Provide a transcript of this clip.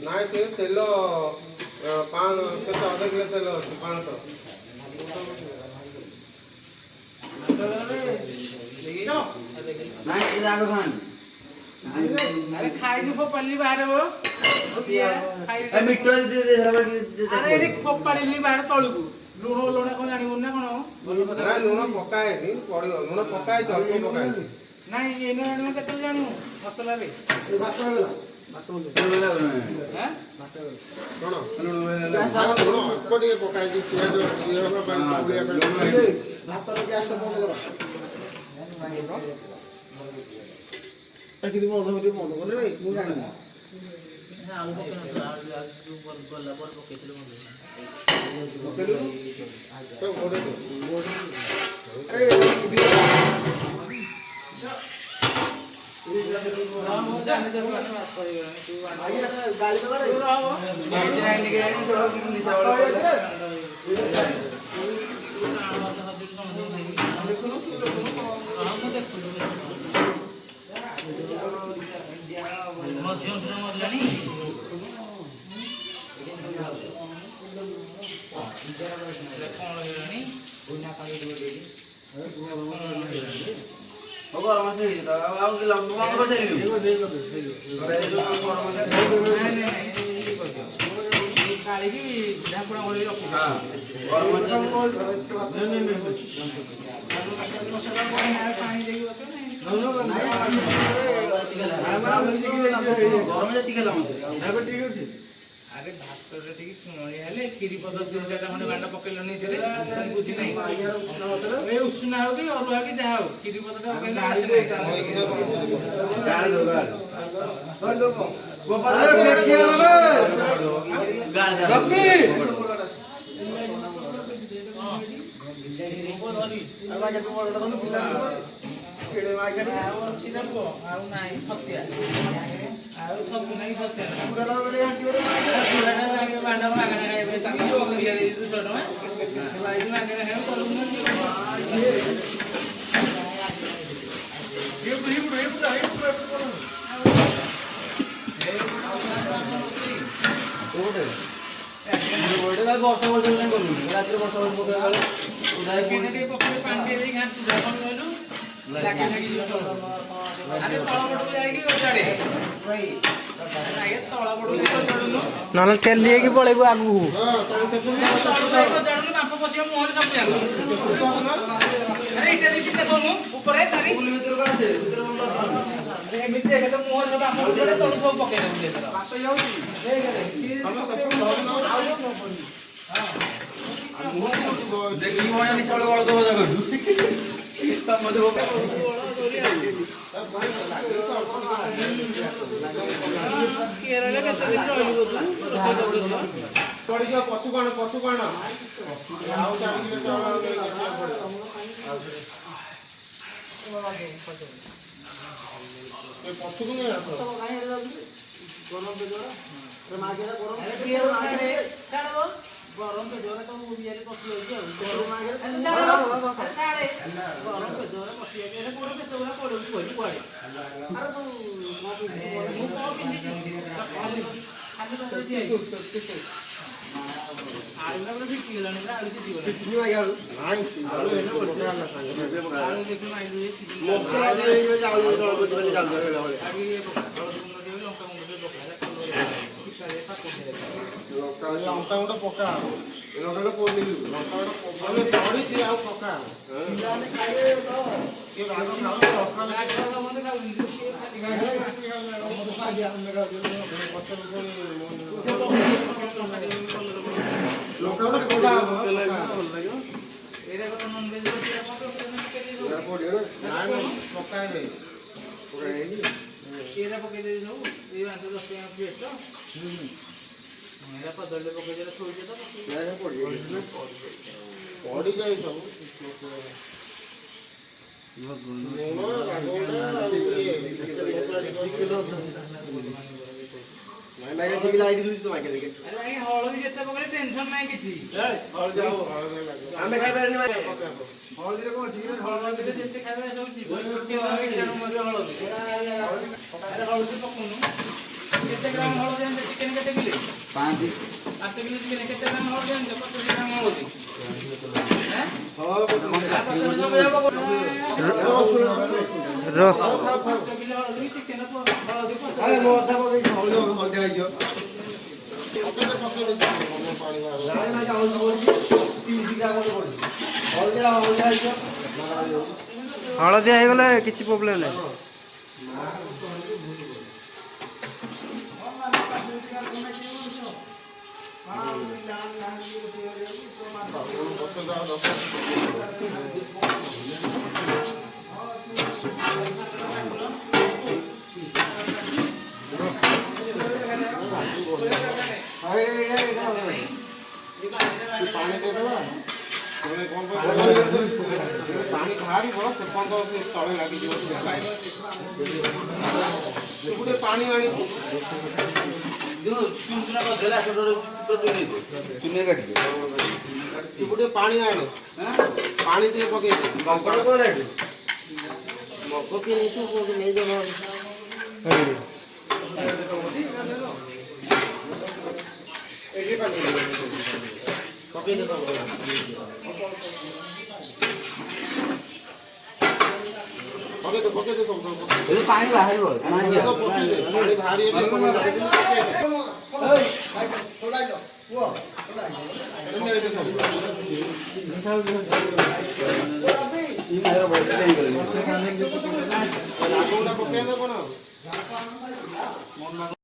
ନାଇଁ ସେ ତେଲ କେତେ ଅଧ କିଲୋ ତେଲ ଅଛି 500 अरे खाई फोपाड़ी बाहर हो अरे फोपाड़ी बाहर तलू लुण लुण कौन जान ना कौन लुण पकाए लुण पकाए नाई एनु जान के जान मसला किती बंद होती बंद कर भाई मु जानि आलू पकेन आलू गल्ला पर पकेइथिलु पकेलु तो ओडे अरे गाड़ी तो रे अरे भात खीरी पद 3-4 खंड बांटा पकेल बुझी ना उषुना हो कि अरुआ कि जहाँ हो खीरी पद ना तेल लिए पड़ेगा आगू गरम पे जोरे तो बियारे पसि होई गरम पे जोरे पसि होई एरे कोडे पे सोरा कोडे कोई कोडे अरे तू मु को पिंदी खाली बस दिए आलू ना भी किलो ना आलू से दियो कितनी आई आलू आलू है ना बोलते ना खाने आलू देखो ना आलू ये मसला दे ये आलू बोले चल दे अभी ये लंका मुंडे पकड़ा लंका गुंड पका लंका को देलु लंका गुंड पड़ी आ पका पिलाने खाइए तो ये गाना खाओ लंका गाना मने खाओ के खाली गाना मने खा दिया हमने का पत्थर को ଲଙ୍କା କୋଉଟା ଏଇଟା କଣ ନନଭେଜ ଅଛି ଆପଣ ପକେଇ ଦେଇଛୁ ଏଇଟା ପକେଇ ଦେଇଛୁ ସବୁ ଏଇ 5-10 ଟଙ୍କା ପେଷ୍ଟ ଏଇଟା କଦଳୀ ପକେଇ ଦେଲେ ଥୋଇଛ ତ ପଡ଼ିଯାଇ ସବୁ ଆରେ ଭାଇ ହଳଦୀ ଯେତେ ପକେଇଲେ ଟେନସନ ନାହିଁ କିଛି ଆମେ ଖାଇପାରିନି ହଳଦୀରେ କଣ ଅଛି ହଳଦୀରେ ଯେତେ ଖାଇବା ସବୁ ଯିବ ହଳଦୀ ପକଉନୁ କେତେ ଗ୍ରାମ ହଳଦୀ ଆଣିଛ ଚିକେନ କେତେ କିଲୋ 5 କିଲୋ ଚିକେନ କେତେ ଗ୍ରାମ ହଳଦୀ ଆଣିଛ 50 ଗ୍ରାମ ହଳଦୀ ହଳଦିଆ ହେଇଗଲେ କିଛି ପ୍ରୋବ୍ଲେମ୍ ନାହିଁ। ପାଣି ଦେଇଦେବା ପାଣି ବାହାରିବ ସେ ପର୍ଯ୍ୟନ୍ତ ସେ ତଳେ ଲାଗିଯିବ ଗୋଟେ ପାଣି ଆଣିବୁ ଗୋଟେ ପାଣି ଆଣେ ପାଣି ଟିକେ ପକେଇବୁ ମଗ କିଏ ନେଇଯିବ ପକେଇ ଦେ ସବୁ ପାଣି ବାହାରିବ ପାଣି ବାହାରି ପକେଇ କଣ